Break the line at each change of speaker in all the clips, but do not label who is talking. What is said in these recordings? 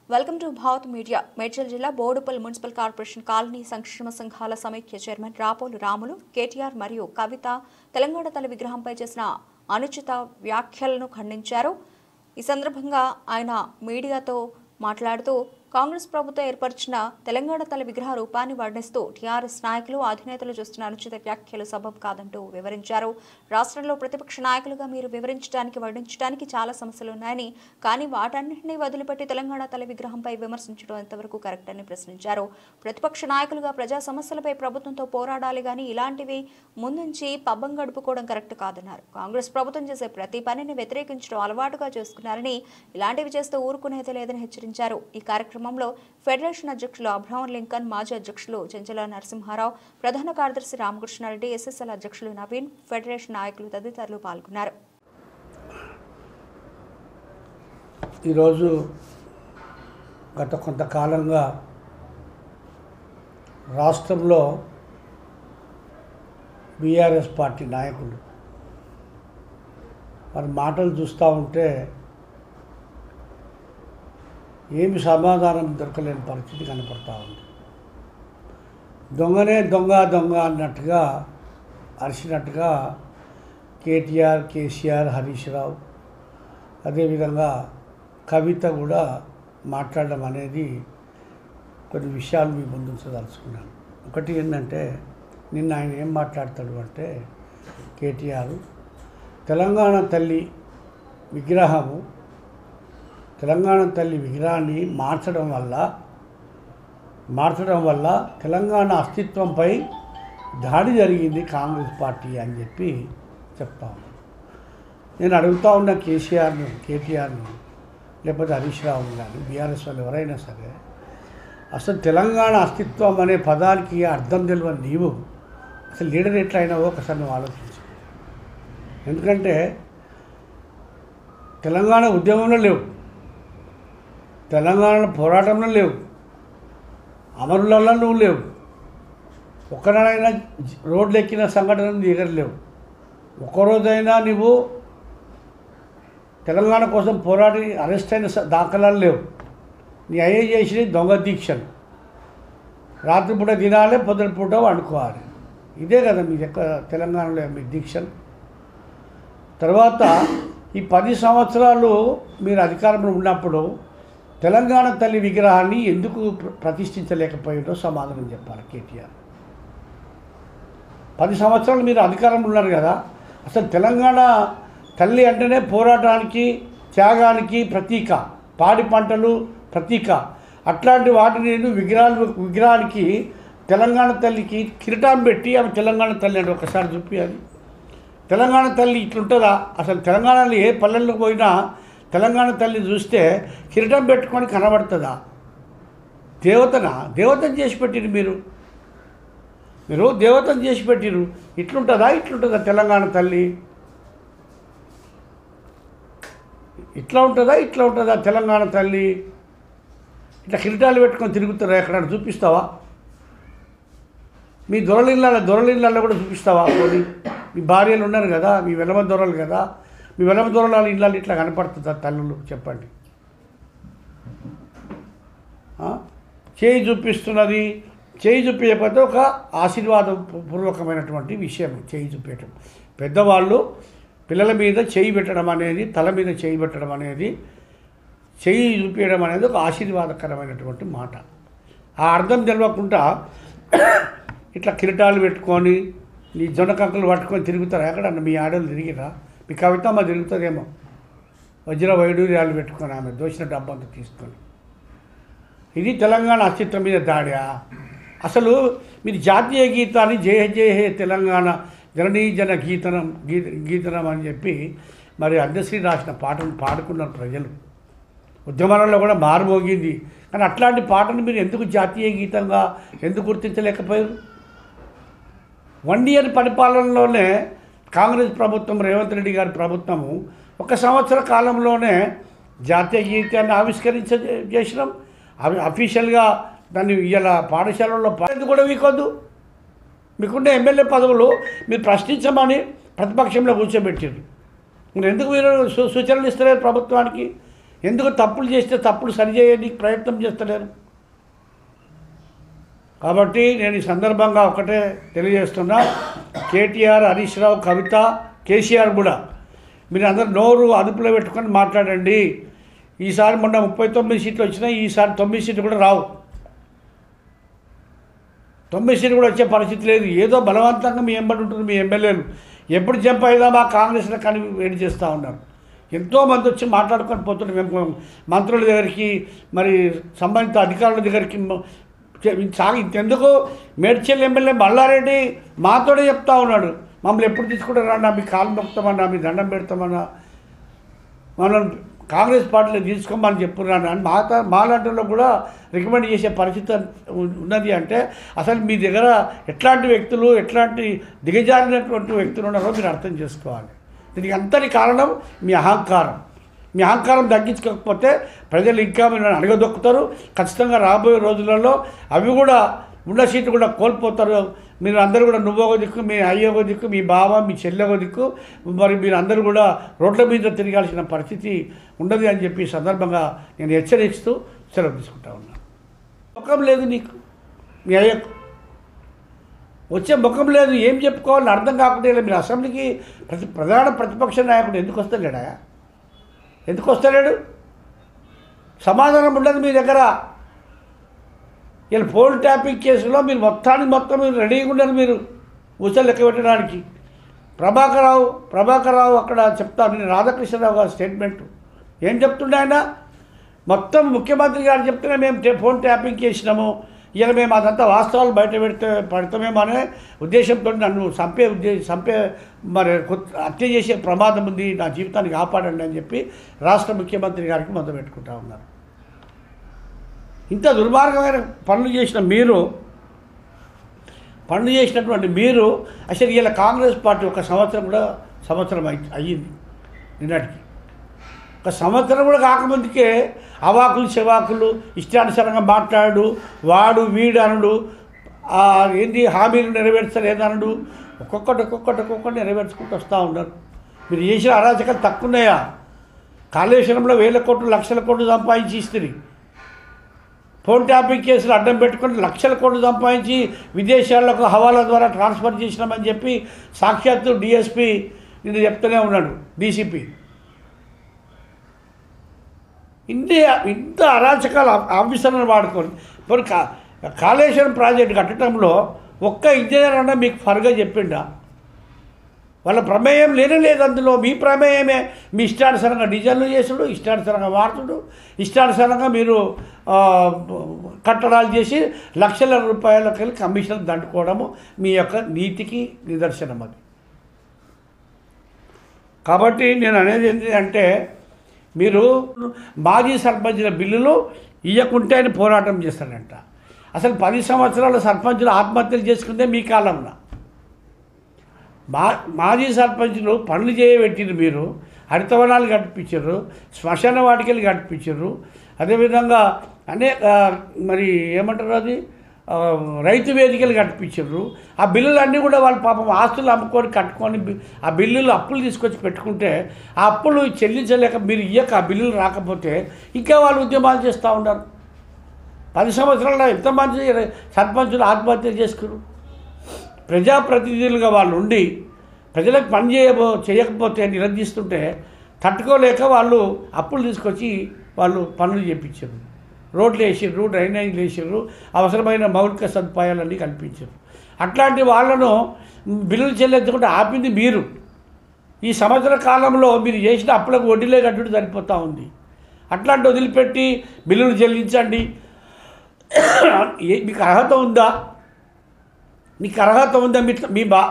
Welcome to Bharat media. Medchal జిల్లా Boduppal municipal corporation colony సంక్షేమ సంఘాల సమైక్య చైర్మన్ రాపోలు రాములు, కేటీఆర్ మరియు కవిత తెలంగాణ తల్లి విగ్రహంపై చేసిన అనుచిత వ్యాఖ్యలను ఖండించారు. ఈ సందర్భంగా ఆయన మీడియాతో మాట్లాడుతూ కాంగ్రెస్ ప్రభుత్వం ఏర్పరిచిన తెలంగాణ తల్లి విగ్రహ రూపాన్ని వర్ణిస్తూ టీఆర్ఎస్ నాయకులు అధినేతలు చేస్తున్న అనుచిత వ్యాఖ్యలు సబబు కాదంటూ వివరించారు. రాష్ట్రంలో ప్రతిపక్ష నాయకులుగా మీరు వర్ణించడానికి చాలా సమస్యలు ఉన్నాయని, కానీ వాటన్నింటినీ వదిలిపెట్టి తెలంగాణ తల్లి విగ్రహంపై విమర్శించడం ఎంతవరకు కరెక్ట్ అని ప్రశ్నించారు. ప్రతిపక్ష నాయకులుగా ప్రజా సమస్యలపై ప్రభుత్వంతో పోరాడాలి, కానీ ఇలాంటివి ముందుంచి పబ్బం గడుపుకోవడం కరెక్ట్ కాదన్నారు. కాంగ్రెస్ ప్రభుత్వం చేసే ప్రతి పనిని వ్యతిరేకించడం అలవాటుగా చేసుకున్నారని, ఇలాంటివి చేస్తూ ఊరుకునేది లేదని హెచ్చరించారు. ఈ కార్యక్రమంలో ఫెడరేషన్ అధ్యక్షులు అబ్రహం లింకన్, మాజీ అధ్యక్షులు చెంచల నరసింహారావు, ప్రధాన కార్యదర్శి రామకృష్ణారెడ్డి, ఎస్ఎస్ఎల్ అధ్యక్షులు నవీన్, ఫెడరేషన్ నాయకులు తదితరులు పాల్గొన్నారు.
ఈరోజు గత కొంతకాలంగా రాష్ట్రంలో బీఆర్ఎస్ పార్టీ నాయకులు వారి మాటలు చూస్తూ ఉంటే ఏమి సమాధానం దొరకలేని పరిస్థితి కనపడతా ఉంది. దొంగనే దొంగ దొంగ అన్నట్టుగా అరిచినట్టుగా కేటీఆర్, కేసీఆర్, హరీష్ రావు, అదేవిధంగా కవిత కూడా మాట్లాడడం అనేది కొన్ని విషయాలు మీ ముందు ఉంచదలుచుకున్నాను. ఒకటి ఏంటంటే, నిన్న ఆయన ఏం మాట్లాడతాడు అంటే, కేటీఆర్ తెలంగాణ తల్లి విగ్రహాన్ని మార్చడం వల్ల తెలంగాణ అస్తిత్వంపై దాడి జరిగింది కాంగ్రెస్ పార్టీ అని చెప్పి చెప్తా ఉన్నాను. నేను అడుగుతూ ఉన్న కేటీఆర్ను లేకపోతే హరీష్ రావుని కానీ బీఆర్ఎస్ వాళ్ళు ఎవరైనా సరే, అసలు తెలంగాణ అస్తిత్వం అనే పదానికి అర్థం తెలియని నీవు అసలు లీడర్ ఎట్లా అయినావో ఒకసారి నువ్వు ఆలోచించు. ఎందుకంటే తెలంగాణ ఉద్యమంలో లేవు, తెలంగాణ పోరాటంలో లేవు, అమరులలో నువ్వు లేవు, ఒక్కనాడైనా రోడ్లు ఎక్కిన సంఘటనలు దగ్గర లేవు, ఒక్కరోజైనా నువ్వు తెలంగాణ కోసం పోరాడి అరెస్ట్ అయిన దాఖలాలు లేవు. నీ అయ్యే చేసి దొంగ దీక్షలు, రాత్రిపూట తినాలి, పొద్దుపూట వండుకోవాలి. ఇదే కదా మీ తెలంగాణలో మీ దీక్షలు. తర్వాత ఈ 10 సంవత్సరాలు మీరు అధికారంలో ఉన్నప్పుడు తెలంగాణ తల్లి విగ్రహాన్ని ఎందుకు ప్రతిష్ఠించలేకపోయిందో సమాధానం చెప్పాలి కేటీఆర్. 10 సంవత్సరాలు మీరు అధికారంలో ఉన్నారు కదా, అసలు తెలంగాణ తల్లి అంటేనే పోరాటానికి, త్యాగానికి ప్రతీక, పాడి పంటలు ప్రతీక. అట్లాంటి వాటిని నేను విగ్రహానికి తెలంగాణ తల్లికి కిరీటం పెట్టి ఆమె తెలంగాణ తల్లి అంటే ఒకసారి చూపించాలి. తెలంగాణ తల్లి ఇట్లుంటుందా? అసలు తెలంగాణలో ఏ పల్లెల్లో పోయినా తెలంగాణ తల్లి చూస్తే కిరీటం పెట్టుకొని కనబడుతుందా? దేవతను చేసి పెట్టిరు మీరు దేవతను చేసి పెట్టిరు. ఇట్లుంటుందా తెలంగాణ తల్లి? ఇట్లా ఉంటుందా తెలంగాణ తల్లి? ఇట్లా కిరీటాలు పెట్టుకొని తిరుగుతారా? ఎక్కడ చూపిస్తావా? మీ దొరలిళ్ళల్లో కూడా చూపిస్తావా? పోనీ మీ భార్యలు ఉన్నారు కదా, మీ వెలమ దొరలు కదా, మీ వెలమ దొరల ఇళ్ళల్లో ఇట్లా కనపడుతుందా తల్లులు? చెప్పండి. చేయి చూపిస్తున్నది, చేయి చూపించకపోతే ఒక ఆశీర్వాదపూర్వకమైనటువంటి విషయం చేయి చూపించడం. పెద్దవాళ్ళు పిల్లల మీద చేయి పెట్టడం అనేది, తల మీద చేయి పెట్టడం అనేది, చేయి చూపించడం అనేది ఒక ఆశీర్వాదకరమైనటువంటి మాట. ఆ అర్థం తెలియకుండా ఇట్లా కిరీటాలు పెట్టుకొని నీ జొన్న కంకులు పట్టుకొని తిరుగుతారా? ఎక్కడన్నా మీ ఆడలు తిరిగిరా? మీ కవితమ్మ తిరుగుతుందేమో వజ్ర వైడూర్యాలు పెట్టుకొని, ఆమె దోచిన డబ్బంతా తీసుకొని. ఇది తెలంగాణ అస్తిత్వం మీద దాడా? అసలు మీరు జాతీయ గీతాన్ని జయ జయ హే తెలంగాణ జననీ జన గీతనం అని చెప్పి మరి అందశ్రీ రాసిన పాటను పాడుకున్నారు ప్రజలు. ఉద్యమాలలో కూడా మారుమోగింది. కానీ అట్లాంటి పాటను మీరు ఎందుకు జాతీయ గీతంగా ఎందుకు గుర్తించలేకపోయారు? 1 ఇయర్ పరిపాలనలోనే కాంగ్రెస్ ప్రభుత్వం, రేవంత్ రెడ్డి గారి ప్రభుత్వము 1 సంవత్సర కాలంలోనే జాతీయ గీతాన్ని ఆవిష్కరించేసినాం. అవి అఫీషియల్గా దాన్ని ఇలా పాఠశాలలో కూడా మీకొద్దు. మీకుండే ఎమ్మెల్యే పదవులు మీరు ప్రశ్నించమని ప్రతిపక్షంలో కూర్చోబెట్టారు. మీరు ఎందుకు మీరు సూచనలు ఇస్తలేరు ప్రభుత్వానికి? ఎందుకు తప్పులు చేస్తే తప్పులు సరిచేయడానికి ప్రయత్నం చేస్తలేరు? కాబట్టి నేను ఈ సందర్భంగా ఒకటే తెలియజేస్తున్నా, కేటీఆర్, హరీష్ రావు, కవిత, కేసీఆర్ కూడా మీరు అందరు నోరు అదుపులో పెట్టుకొని మాట్లాడండి. ఈసారి మొన్న 39 సీట్లు వచ్చినాయి, ఈసారి 9 సీట్లు కూడా రావు. 9 సీట్లు కూడా వచ్చే పరిస్థితి లేదు. ఏదో బలవంతంగా మీ ఎంబడి ఉంటుంది మీ ఎమ్మెల్యేలు. ఎప్పుడు జంప్ అయినా కాంగ్రెస్లో కానీ వేడి చేస్తూ ఉన్నారు. ఎంతోమంది వచ్చి మాట్లాడుకొని పోతున్నారు. మేము మంత్రుల దగ్గరికి, మరి సంబంధిత అధికారుల దగ్గరికి ఇంతెందుకు మేడ్చల్ ఎమ్మెల్యే మల్లారెడ్డి మాతోనే చెప్తా ఉన్నాడు, మమ్మల్ని ఎప్పుడు తీసుకుంటారన్నా, మీ కాలు మొక్తామన్నా, మీ దండం పెడతామన్నా, మనం కాంగ్రెస్ పార్టీలో తీసుకోమని చెప్పున్నాను అని మాలాంటిలో కూడా రికమెండ్ చేసే పరిస్థితి ఉన్నది. అంటే అసలు మీ దగ్గర ఎట్లాంటి వ్యక్తులు, ఎట్లాంటి దిగజారినటువంటి వ్యక్తులు ఉన్నారో మీరు అర్థం చేసుకోవాలి. దీనికి అంతటి కారణం మీ అహంకారం. మీ అహంకారం తగ్గించుకోకపోతే ప్రజలు ఇంకా మీరు అడగదొక్కుతారు. ఖచ్చితంగా రాబోయే రోజులలో అవి కూడా ఉన్న సీట్లు కూడా కోల్పోతారు. మీరు అందరూ కూడా నువ్వొక దిక్కు, మీ అయ్యొక దిక్కు, మీ బావ, మీ చెల్లెఒక దిక్కు, మరి మీరు అందరూ కూడా రోడ్ల మీద తిరగాల్సిన పరిస్థితి ఉండదు అని చెప్పి సందర్భంగా నేను హెచ్చరిస్తూ సెలవు తీసుకుంటా ఉన్నాను. ముఖం లేదు నీకు, మీ అయ్యకు వచ్చే ముఖం లేదు. ఏం చెప్పుకోవాలని అర్థం కాకుండా మీరు అసెంబ్లీకి ప్రధాన ప్రతిపక్ష నాయకుడు ఎందుకు వస్తలేడా? ఎందుకు వస్తలేడు? సమాధానం ఉండదు మీ దగ్గర. ఇలా ఫోన్ ట్యాపింగ్ కేసులో మీరు మొత్తం మీరు రెడీగా ఉన్నారు, మీరు ఊసలు లెక్క పెట్టడానికి. ప్రభాకర్ రావు అక్కడ చెప్తాను, నేను రాధాకృష్ణరావు గారి స్టేట్మెంట్ ఏం చెప్తుండే ఆయన, మొత్తం ముఖ్యమంత్రి గారు చెప్తేనే మేము ఫోన్ ట్యాపింగ్ చేసినాము, ఇలా మేము అదంతా వాస్తవాలు బయట పడతామేమో అనే ఉద్దేశంతో నన్ను చంపే మరి హత్య చేసే ప్రమాదం ఉంది, నా జీవితాన్ని కాపాడండి అని చెప్పి రాష్ట్ర ముఖ్యమంత్రి గారికి మొదలు పెట్టుకుంటా ఉన్నారు. ఇంత దుర్మార్గమైన పనులు చేసినటువంటి మీరు అసలు ఇలా కాంగ్రెస్ పార్టీ ఒక సంవత్సరం అయ్యింది నిన్నటికి. ఒక సంవత్సరం కూడా కాకముందుకే అవాకులు చెవాకులు ఇష్టానుసారంగా మాట్లాడు, వాడు వీడు అనుడు, ఏంది హామీలు నెరవేర్చలేదనుడు, ఒక్కొక్కటి నెరవేర్చుకుంటూ వస్తూ ఉన్నారు. మీరు చేసిన అరాచకాలు తక్కువ ఉన్నాయా? కాళేశ్వరంలో 1000 కోట్లు 1,00,000 కోట్లు సంపాదించి ఇస్తుంది. ఫోన్ ట్యాపింగ్ కేసులు అడ్డం పెట్టుకొని 1,00,000 కోట్లు సంపాదించి విదేశాలకు హవాలా ద్వారా ట్రాన్స్ఫర్ చేసినామని చెప్పి సాక్షాత్తు డిఎస్పీ ఇది చెప్తూనే ఉన్నాడు, డీసీపీ. ఇంత అరాచకాలు ఆఫీసర్లను వాడుకొని మరి కాళేశ్వరం ప్రాజెక్టు కట్టడంలో ఒక్క ఇంజనీర్ అన్నా మీకు ఫర్గా చెప్పిండా? వాళ్ళ ప్రమేయం లేదు అందులో. మీ ప్రమేయమే. మీ ఇష్టానుసారంగా డిజైన్లు చేసుడు, ఇష్టానుసారంగా వాడుతుడు, ఇష్టానుసారంగా మీరు కట్టడాలు చేసి లక్షల రూపాయలకి వెళ్ళి కమిషన్లు దండుకోవడము మీ యొక్క నీతికి నిదర్శనం అది. కాబట్టి నేను అనేది ఏంటి అంటే, మీరు మాజీ సర్పంచుల బిల్లులు ఇవ్వకుంటే అని పోరాటం చేస్తాడంట. అసలు 10 సంవత్సరాల సర్పంచులు ఆత్మహత్యలు చేసుకుందే మీ కాలంలో. మాజీ సర్పంచులు పనులు చేయబెట్టిరు, మీరు హరితవనాలు కట్టించారు, శ్మశాన వాటికలు కట్టించారు, అదేవిధంగా మరి ఏమంటారు అది రైతు వేదికలు కట్టించారు. ఆ బిల్లులన్నీ కూడా వాళ్ళు పాపం ఆస్తులు అమ్ముకొని కట్టుకొని ఆ బిల్లులు అప్పులు తీసుకొచ్చి పెట్టుకుంటే ఆ అప్పులు చెల్లించలేక మీరు ఇయ్యక ఆ బిల్లులు రాకపోతే ఇంకా వాళ్ళు ఉద్యమాలు చేస్తూ ఉన్నారు. 10 సంవత్సరాల్లో ఎంతమంది సర్పంచులు ఆత్మహత్యలు చేసుకున్నారు? ప్రజాప్రతినిధులుగా వాళ్ళు ఉండి ప్రజలకు పని చేయకపోతే నిలదీస్తుంటే తట్టుకోలేక వాళ్ళు అప్పులు తీసుకొచ్చి వాళ్ళు పనులు చేయించారు, రోడ్లు వేసిర్రు, డ్రైనేజీలు వేసిర్రు, అవసరమైన మౌలిక సదుపాయాలన్నీ కల్పించారు. అట్లాంటి వాళ్ళను బిల్లులు చెల్లించకుండా ఆపింది మీరు. ఈ సంవత్సర కాలంలో మీరు చేసిన అప్పులకు వడ్డీలే కట్టుడు సరిపోతూ ఉంది. అట్లాంటి వదిలిపెట్టి బిల్లులు చెల్లించండి. మీకు అర్హత ఉందా? నీకు అర్హత ఉందా?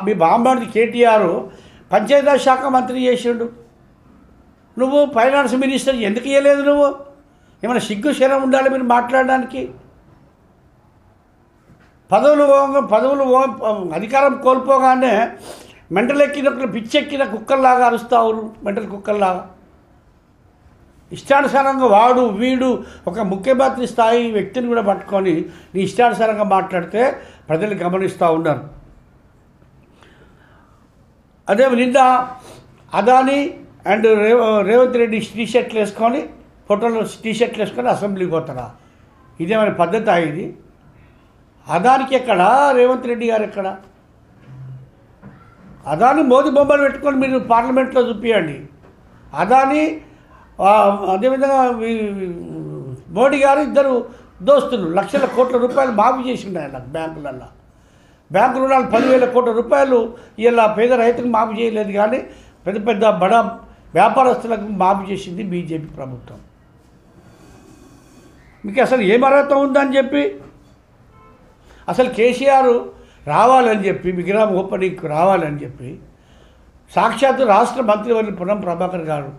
మీ బామ్మడి కేటీఆర్ పంచాయతీరాజ్ శాఖ మంత్రి చేసిండు, నువ్వు ఫైనాన్స్ మినిస్టర్ ఎందుకు ఇవ్వలేదు? నువ్వు ఏమైనా సిగ్గు శరం ఉండాలి మీరు మాట్లాడడానికి. పదవులు అధికారం కోల్పోగానే పిచ్చెక్కిన కుక్కల్లాగా అరుస్తావు, మెంటల్ కుక్కల్లాగా. ఇష్టానుసారంగా వాడు వీడు ఒక ముఖ్యమంత్రి స్థాయి వ్యక్తిని కూడా పట్టుకొని నీ ఇష్టానుసారంగా మాట్లాడితే ప్రజలు గమనిస్తూ ఉన్నారు. అదే నిన్న అదాని అండ్ రేవంత్ రెడ్డి టీషర్ట్లు వేసుకొని ఫోటోలో టీషర్ట్లు వేసుకొని అసెంబ్లీకి పోతారా? ఇదేమైనా పద్ధతి ఇది? అదానికి ఎక్కడ, రేవంత్ రెడ్డి గారు ఎక్కడ? అదాని మోదీ బొమ్మలు పెట్టుకొని మీరు పార్లమెంట్లో చూపించండి. అదాని అదేవిధంగా మోడీ గారు ఇద్దరు దోస్తులు లక్షల కోట్ల రూపాయలు మాఫీ చేసిండు ఆయన బ్యాంకులల్లో. బ్యాంకు రుణాలు 10,000 కోట్ల రూపాయలు ఇలా పేద రైతులకు మాఫీ చేయలేదు, కానీ పెద్ద పెద్ద బడా వ్యాపారస్తులకు మాఫీ చేసింది బీజేపీ ప్రభుత్వం. మీకు అసలు ఏం అర్హత ఉందని చెప్పి, అసలు కేసీఆర్ రావాలని చెప్పి విగ్రహం ఓపెనింగ్ రావాలని చెప్పి సాక్షాత్తు రాష్ట్ర మంత్రివర్యులు పొన్నం ప్రభాకర్ గారు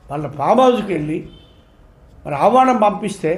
వాళ్ళ ఫామ్ హౌస్కి వెళ్ళి మరి ఆహ్వానం పంపిస్తే